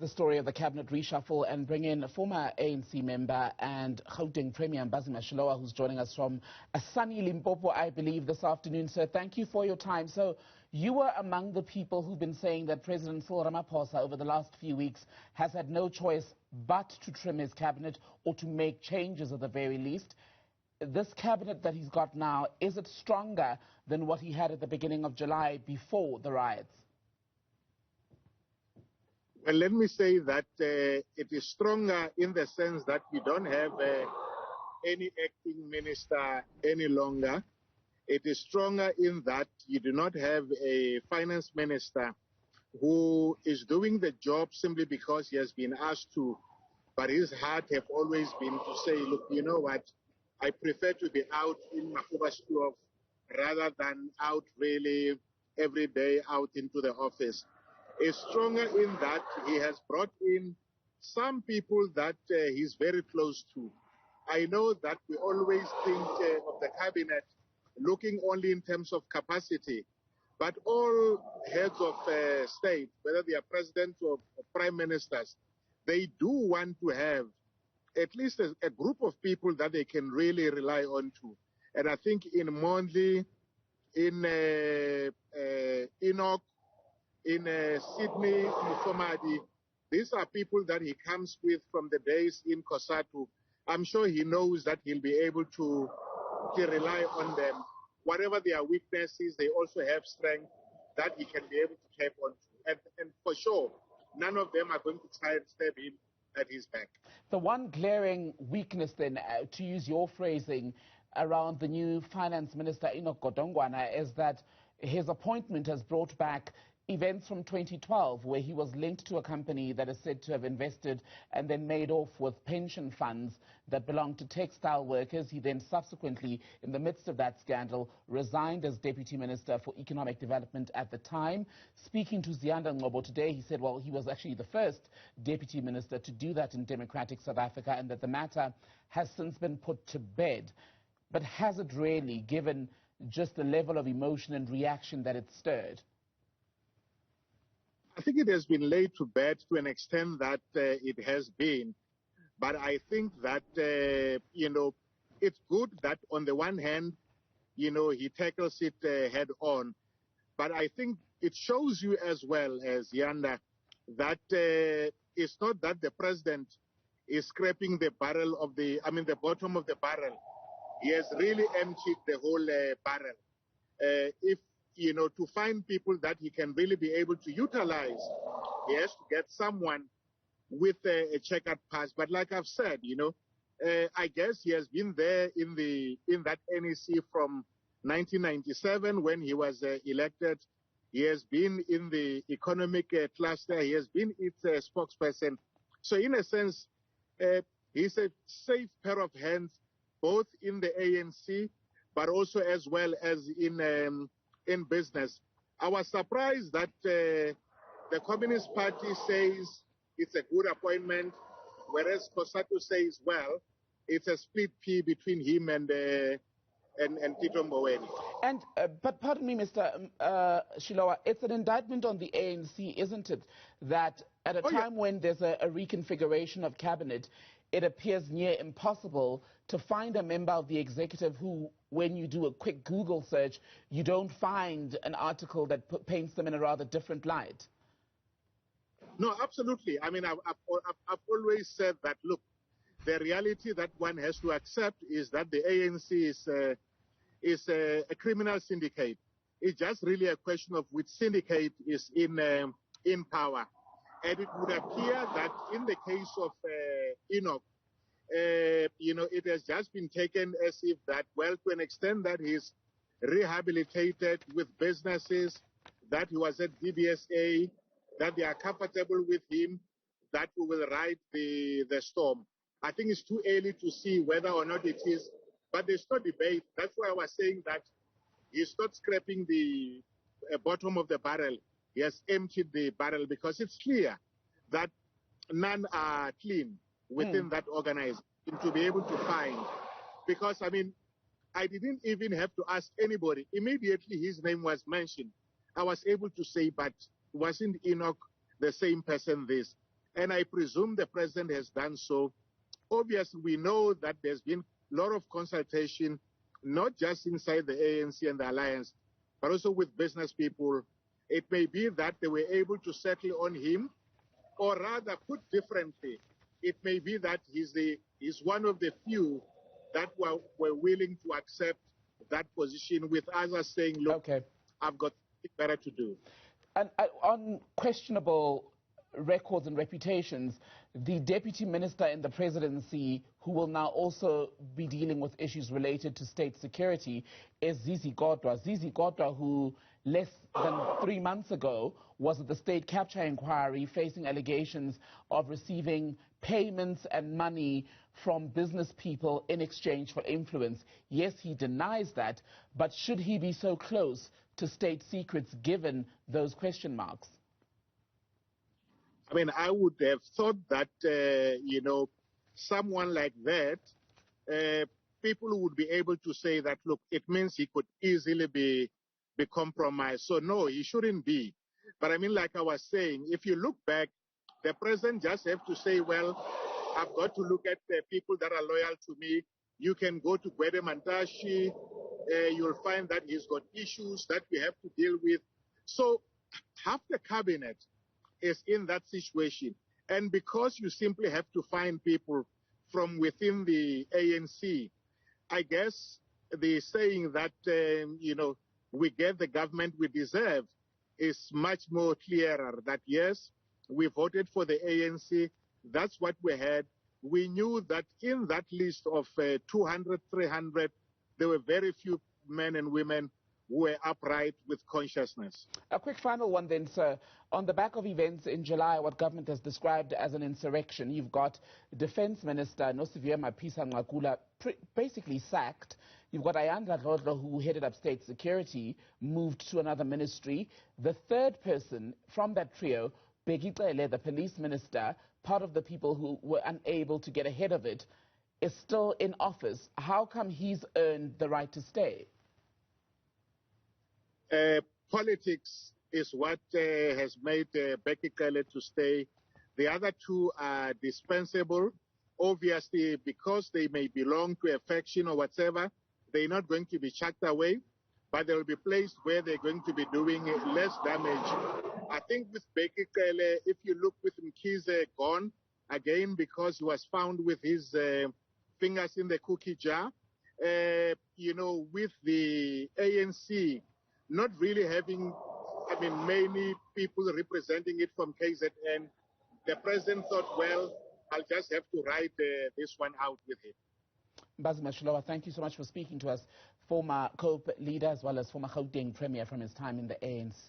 The story of the cabinet reshuffle and bring in former ANC member and Gauteng Premier Mbhazima Shilowa, who's joining us from a sunny Limpopo, I believe, this afternoon. Sir, thank you for your time. So you were among the people who've been saying that President Cyril Ramaphosa over the last few weeks has had no choice but to trim his cabinet or to make changes at the very least. This cabinet that he's got now, is it stronger than what he had at the beginning of July before the riots? Well, let me say that it is stronger in the sense that we don't have any acting minister any longer. It is stronger in that you do not have a finance minister who is doing the job simply because he has been asked to, but his heart have always been to say, look, you know what, I prefer to be out in Mbhazima Shilowa rather than out really every day out into the office. Is stronger in that he has brought in some people that he's very close to. I know that we always think of the cabinet looking only in terms of capacity, but all heads of state, whether they are presidents or prime ministers, they do want to have at least a group of people that they can really rely on to. And I think in Mondli, in Enoch, in Sydney, Mufamadi, these are people that he comes with from the days in Kosatu. I'm sure he knows that he'll be able to rely on them. Whatever their weaknesses, they also have strength that he can be able to tap onto. And for sure, none of them are going to try and stab him at his back. The one glaring weakness then, to use your phrasing, around the new finance minister, Enoch Godongwana, is that his appointment has brought back events from 2012 where he was linked to a company that is said to have invested and then made off with pension funds that belonged to textile workers. He then subsequently, in the midst of that scandal, resigned as Deputy Minister for Economic Development at the time. Speaking to Ziyanda Ngobo today, he said, well, he was actually the first Deputy Minister to do that in democratic South Africa and that the matter has since been put to bed. But has it really, given just the level of emotion and reaction that it stirred? I think it has been laid to bed to an extent that it has been. But I think that, it's good that on the one hand, he tackles it head on. But I think it shows you as well as Yanda that it's not that the president is scraping the bottom of the barrel. He has really emptied the whole barrel. To find people that he can really be able to utilize, he has to get someone with a checkered past. But like I've said, I guess he has been there in that NEC from 1997 when he was elected. He has been in the economic cluster. He has been its spokesperson. So in a sense, he's a safe pair of hands, both in the ANC, but also as well as in business. I was surprised that the Communist Party says it's a good appointment, whereas Kosatu says, well, it's a split pea between him and Tito Mboweni. And but pardon me, Mr. Shilowa, it's an indictment on the ANC, isn't it, that at a time when there's a reconfiguration of cabinet, it appears near impossible to find a member of the executive who, when you do a quick Google search, you don't find an article that paints them in a rather different light. No, absolutely. I mean, I've always said that, look, the reality that one has to accept is that the ANC is a criminal syndicate. It's just really a question of which syndicate is in power. And it would appear that in the case of Enoch, it has just been taken as if that, well, to an extent that he's rehabilitated with businesses, that he was at DBSA, that they are comfortable with him, that we will ride the storm. I think it's too early to see whether or not it is, but there's no debate. That's why I was saying that he's not scraping the bottom of the barrel. He has emptied the barrel because it's clear that none are clean within that organization to be able to find. Because, I mean, I didn't even have to ask anybody. Immediately his name was mentioned. I was able to say, but wasn't Enoch the same person this? and I presume the president has done so. Obviously, we know that there's been a lot of consultation, not just inside the ANC and the alliance, but also with business people. It may be that they were able to settle on him, or rather, put differently, it may be that he's one of the few that were willing to accept that position, with others saying, look, Okay. I've got better to do. And on questionable records and reputations, the deputy minister in the presidency, who will now also be dealing with issues related to state security, is Zizi Kodwa. Zizi Kodwa, who less than 3 months ago was at the state capture inquiry facing allegations of receiving payments and money from business people in exchange for influence. Yes, he denies that, but should he be so close to state secrets given those question marks? I mean, I would have thought that, someone like that, people would be able to say that, look, it means he could easily be compromised. So, no, he shouldn't be. But I mean, like I was saying, if you look back, the president just have to say, well, I've got to look at the people that are loyal to me. You can go to Gwede Mantashe. You'll find that he's got issues that we have to deal with. So half the cabinet is in that situation. And because you simply have to find people from within the ANC, I guess the saying that, we get the government we deserve is much more clearer, that yes, we voted for the ANC. That's what we had. We knew that in that list of 200, 300, there were very few men and women who were upright with consciousness. A quick final one then, sir. On the back of events in July, what government has described as an insurrection, you've got Defense Minister Nosiviwe Mapisa-Nqakula basically sacked. You've got Ayanda Dlodlo, who headed up state security, moved to another ministry. The third person from that trio, Bheki Cele, the police minister, part of the people who were unable to get ahead of it, is still in office. How come he's earned the right to stay? Politics is what has made Bheki Cele to stay. The other two are dispensable. Obviously, because they may belong to a faction or whatever, they're not going to be chucked away, but they will be placed where they're going to be doing less damage. I think with Bheki Cele, if you look with Mkhize gone, again, because he was found with his fingers in the cookie jar, with the ANC not really having, many people representing it from KZN, the president thought, well, I'll just have to ride this one out with him. Mbhazima Shilowa, thank you so much for speaking to us, former COPE leader as well as former Gauteng premier from his time in the ANC.